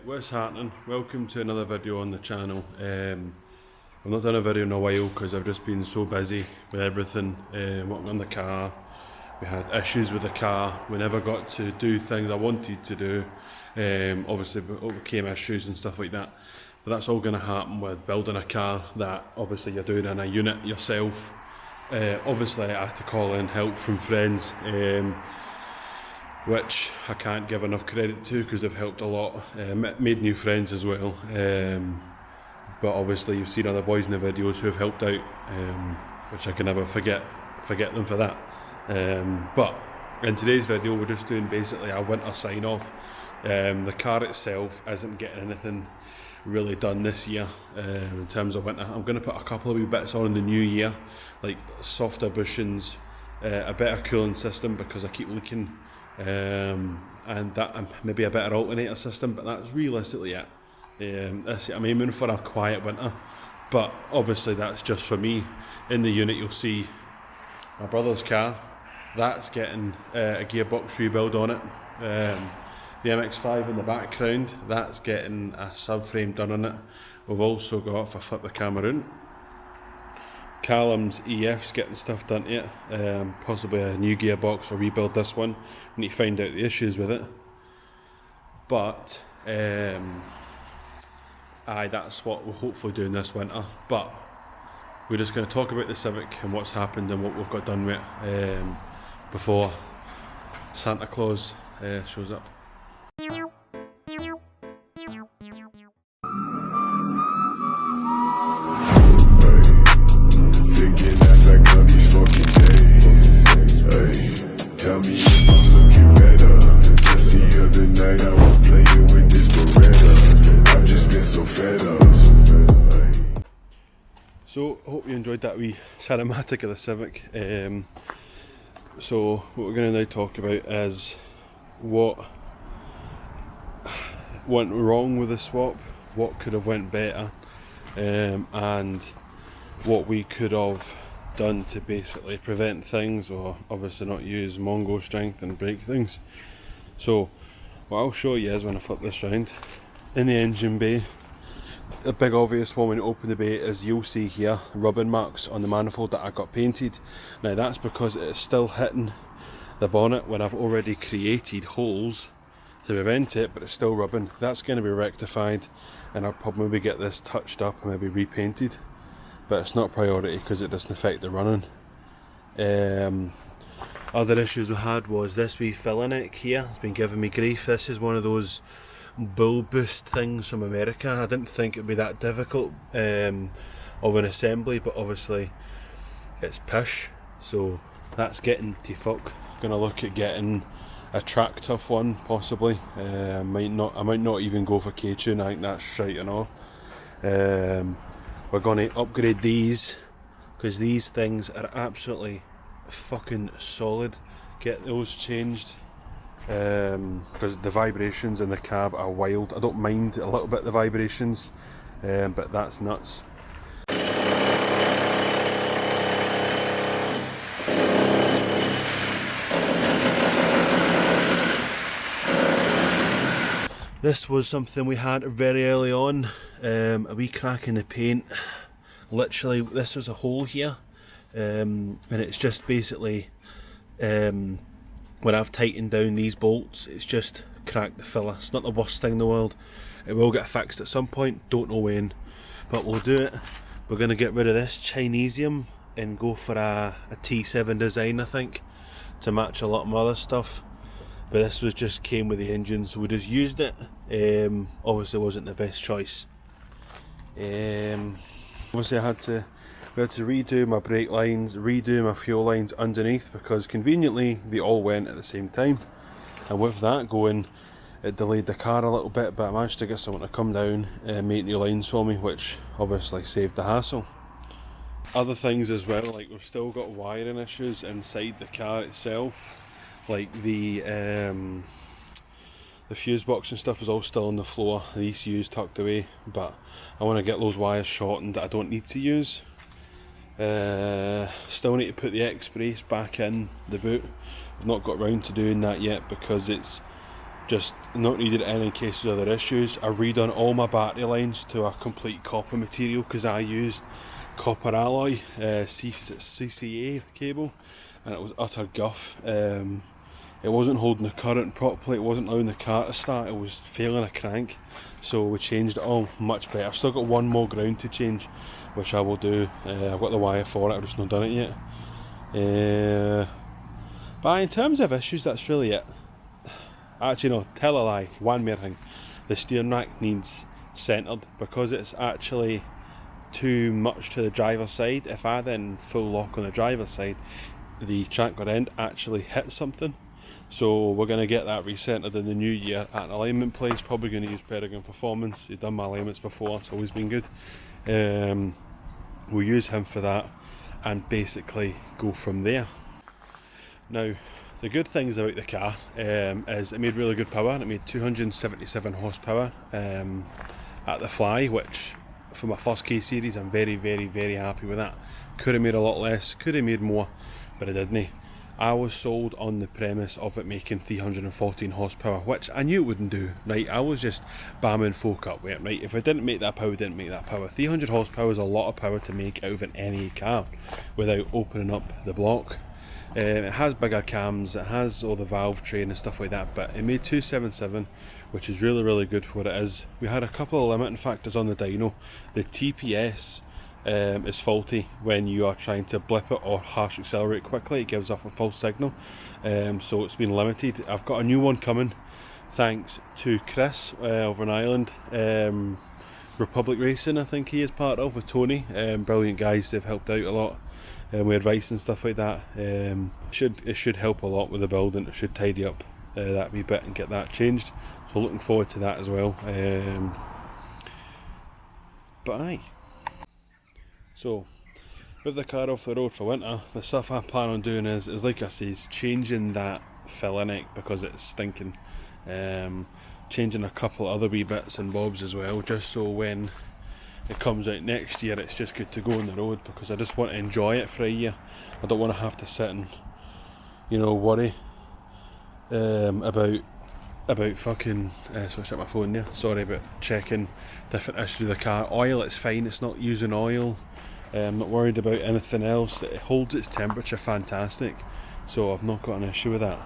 Right, what's happening? Welcome to another video on the channel. I've not done a video in a while because I've just been so busy with everything, working on the car. We had issues with the car, we never got to do things I wanted to do. Obviously it overcame issues and stuff like that. But that's all going to happen with building a car that obviously you're doing in a unit yourself. Obviously I had to call in help from friends, which I can't give enough credit to because they've helped a lot, made new friends as well, but obviously you've seen other boys in the videos who have helped out, which I can never forget them for that. But in today's video we're just doing basically a winter sign off. The car itself isn't getting anything really done this year in terms of winter. I'm going to put a couple of wee bits on in the new year, like softer bushings, a better cooling system because I keep leaking, and that maybe a better alternator system, but that's realistically it. I'm aiming for a quiet winter, but obviously that's just for me. In the unit you'll see my brother's car, that's getting a gearbox rebuild on it. The MX-5 in the background, that's getting a subframe done on it. We've also got, if I flip the camera in, Callum's EF's getting stuff done to it, possibly a new gearbox or rebuild this one. We need to find out the issues with it. But that's what we're hopefully doing this winter. But we're just going to talk about the Civic and what's happened and what we've got done with it before Santa Claus shows up. Tell me if I'm looking better. Just the other night I was playing with this Beretta. I've just been so fed up. So, hope you enjoyed that wee cinematic of the Civic. So, what we're going to now talk about is what went wrong with the swap, what could have went better, and what we could have done to basically prevent things, or obviously not use Mongo strength and break things. So what I'll show you is when I flip this round, in the engine bay, a big obvious one when you open the bay is you'll see here rubbing marks on the manifold that I got painted. Now that's because it is still hitting the bonnet when I've already created holes to prevent it, but it's still rubbing. That's going to be rectified and I'll probably get this touched up and maybe repainted, but it's not priority because it doesn't affect the running. Other issues we had was this wee fill neck here. It's been giving me grief. This is one of those bull boost things from America. I didn't think it'd be that difficult of an assembly, but obviously it's pish, so that's getting to fuck. Gonna look at getting a track tough one possibly. I might not even go for K-tune. I think that's shite and all. We're going to upgrade these because these things are absolutely fucking solid. Get those changed because the vibrations in the cab are wild. I don't mind a little bit the vibrations, but that's nuts. This was something we had very early on, a wee crack in the paint. Literally, this was a hole here, and it's just basically, when I've tightened down these bolts, it's just cracked the filler. It's not the worst thing in the world. It will get fixed at some point, don't know when, but we'll do it. We're going to get rid of this Chinesium and go for a T7 design, I think, to match a lot of my other stuff. But this was just came with the engine, so we just used it. Obviously wasn't the best choice. Obviously we had to redo my brake lines, redo my fuel lines underneath, because conveniently they all went at the same time. And with that going, it delayed the car a little bit, but I managed to get someone to come down and make new lines for me, which obviously saved the hassle. Other things as well, like we've still got wiring issues inside the car itself. Like the fuse box and stuff is all still on the floor, the ECU's tucked away, but I want to get those wires shortened that I don't need to use. Still need to put the X brace back in the boot. I've not got round to doing that yet because it's just not needed any in case of other issues. I redone all my battery lines to a complete copper material because I used copper alloy CCA cable, and it was utter guff. It wasn't holding the current properly, it wasn't allowing the car to start, it was failing a crank, so we changed it all much better. I've still got one more ground to change, which I will do. I've got the wire for it, I've just not done it yet. But in terms of issues, that's really it. Actually no, tell a lie, one more thing. The steering rack needs centred because it's actually too much to the driver's side. If I then full lock on the driver's side, the tracker end actually hits something. So we're going to get that recentered in the new year at an alignment place. Probably going to use Peregrine Performance. He's done my alignments before, it's always been good. We'll use him for that and basically go from there. Now, the good things about the car is it made really good power. It made 277 horsepower at the fly, which for my first K series I'm very, very, very happy with that. Could have made a lot less, could have made more, but it didn't. I was sold on the premise of it making 314 horsepower, which I knew it wouldn't do, right? I was just bamming folk up with it, right? If it didn't make that power, it didn't make that power. 300 horsepower is a lot of power to make out of an NA car without opening up the block. It has bigger cams, it has all the valve train and stuff like that, but it made 277, which is really, really good for what it is. We had a couple of limiting factors on the dyno. The TPS is faulty when you are trying to blip it or harsh accelerate quickly. It gives off a false signal, so it's been limited. I've got a new one coming thanks to Chris over in Ireland, Republic Racing I think he is part of, with Tony. Brilliant guys, they've helped out a lot with advice and stuff like that. It should help a lot with the build, and it should tidy up that wee bit and get that changed, so looking forward to that as well. But aye, so with the car off the road for winter, the stuff I plan on doing is like I say, is changing that filler neck because it's stinking. Changing a couple other wee bits and bobs as well, just so when it comes out next year it's just good to go on the road, because I just want to enjoy it for a year. I don't want to have to sit and, you know, worry about fucking switch up my phone there, sorry, about checking different issues with the car. Oil, it's fine, it's not using oil. I'm not worried about anything else. It holds its temperature fantastic, so I've not got an issue with that.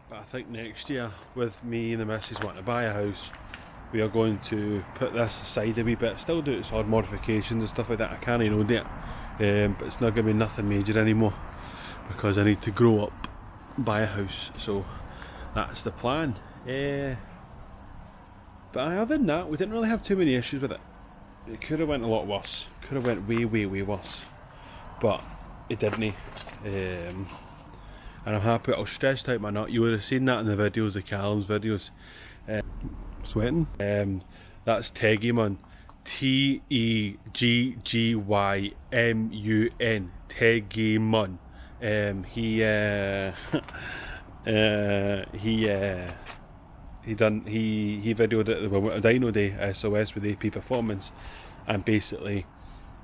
But I think next year, with me and the missus wanting to buy a house, we are going to put this aside a wee bit, still do its odd modifications and stuff like that. I can't know that, but it's not going to be nothing major anymore, because I need to grow up, buy a house, so that's the plan. But other than that, we didn't really have too many issues with it. It could have went a lot worse, could have went way, way, way worse, but it didn't. And I'm happy. I was stressed out my nut. You would have seen that in the videos, the Callum's videos. Sweating. That's Teggymun, Teggymun, Teggymun. He videoed it at the Dyno Day SOS with AP Performance, and basically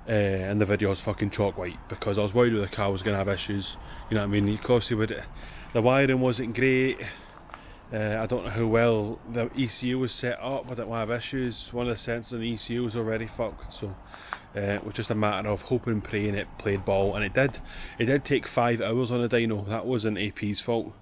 and the video was fucking chalk white because I was worried the car was going to have issues, you know what I mean. Of course the wiring wasn't great. I don't know how well the ECU was set up. I didn't want to have issues. One of the sensors on the ECU was already fucked, so it was just a matter of hoping and praying it played ball, and it did. It did take 5 hours on a dyno. That wasn't AP's fault.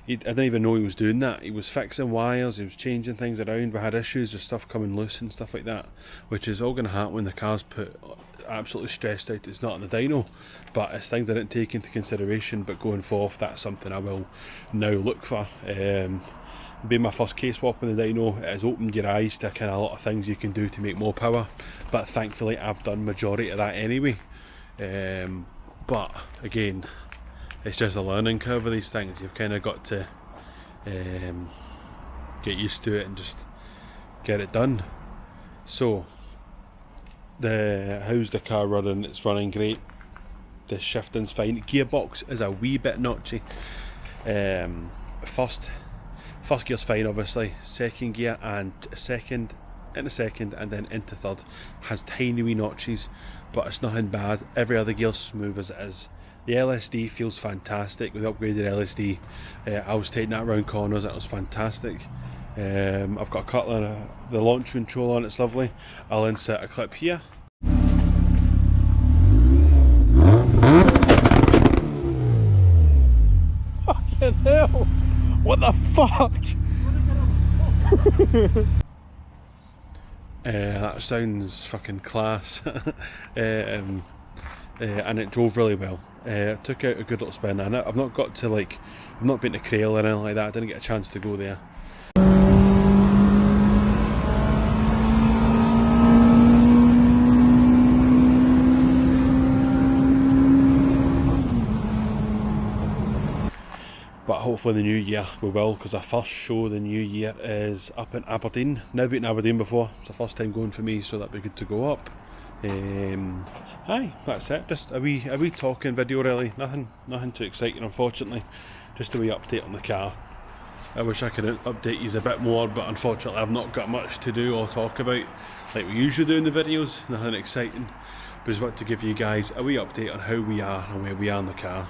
I didn't even know he was doing that. He was fixing wires, he was changing things around. We had issues with stuff coming loose and stuff like that, which is all going to happen when the car's put absolutely stressed out. It's not on the dyno, but it's things I didn't take into consideration. But going forth, that's something I will now look for. Being my first Kswap in the dyno, it has opened your eyes to kind of a lot of things you can do to make more power, but thankfully I've done majority of that anyway. But again, it's just a learning curve of these things. You've kind of got to get used to it and just get it done. So how's the car running? It's running great. The shifting's fine. Gearbox is a wee bit notchy. First gear's fine, obviously. Second gear and second, into second and then into third has tiny wee notches, but it's nothing bad. Every other gear's smooth as it is. The LSD feels fantastic with the upgraded LSD. I was taking that around corners and it was fantastic. I've got a couple of the launch control on, it's lovely. I'll insert a clip here. Fucking hell! What the fuck? That sounds fucking class. And it drove really well. Took out a good little spin, and I've not got to like, I've not been to Crail or anything like that. I didn't get a chance to go there. But hopefully the new year we will, because our first show the new year is up in Aberdeen. Never been to Aberdeen before, it's the first time going for me, so that'd be good to go up. Aye, that's it. Just a wee talking video really. Nothing too exciting, unfortunately. Just a wee update on the car. I wish I could update you a bit more, but unfortunately I've not got much to do or talk about like we usually do in the videos. Nothing exciting. But just want to give you guys a wee update on how we are and where we are in the car.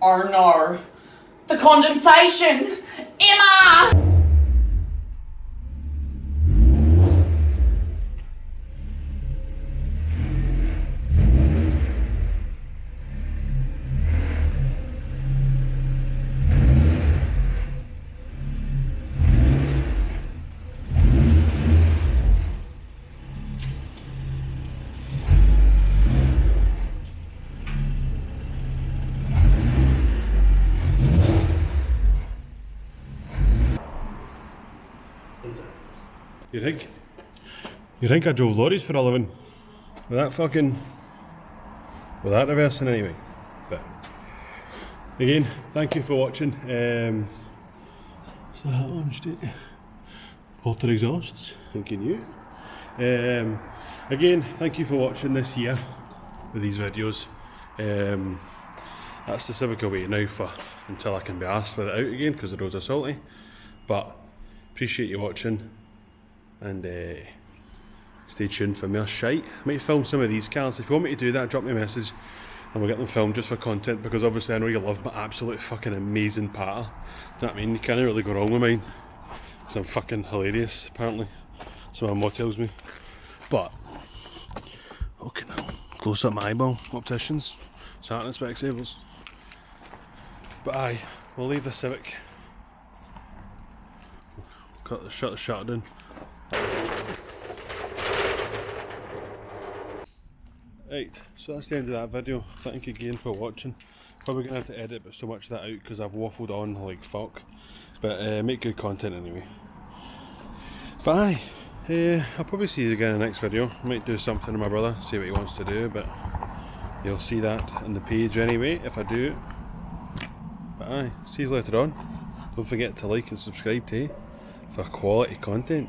Oh no, the condensation! Emma! You think I drove lorries for a living? With that reversing anyway. But again, thank you for watching. Is that on state? Porter exhausts, thanking you. Again, thank you for watching this year with these videos. That's the Civic way now for until I can be asked with it out again because the roads are salty. But appreciate you watching, and stay tuned for more shite. I might film some of these cars. If you want me to do that, drop me a message and we'll get them filmed just for content, because obviously I know you love my absolute fucking amazing patter. Do you know what I mean? You can't really go wrong with mine, because I'm fucking hilarious apparently, so my mum tells me. But okay, now close up my eyeball, opticians, Saturn Specsavers. But aye, we'll leave the Civic. Shut the shutter down. Right, so that's the end of that video. Thank you again for watching. Probably going to have to edit so much of that out because I've waffled on like fuck. But make good content anyway. But aye, I'll probably see you again in the next video. I might do something with my brother, see what he wants to do, but you'll see that on the page anyway if I do it. But aye, see you later on. Don't forget to like and subscribe for quality content.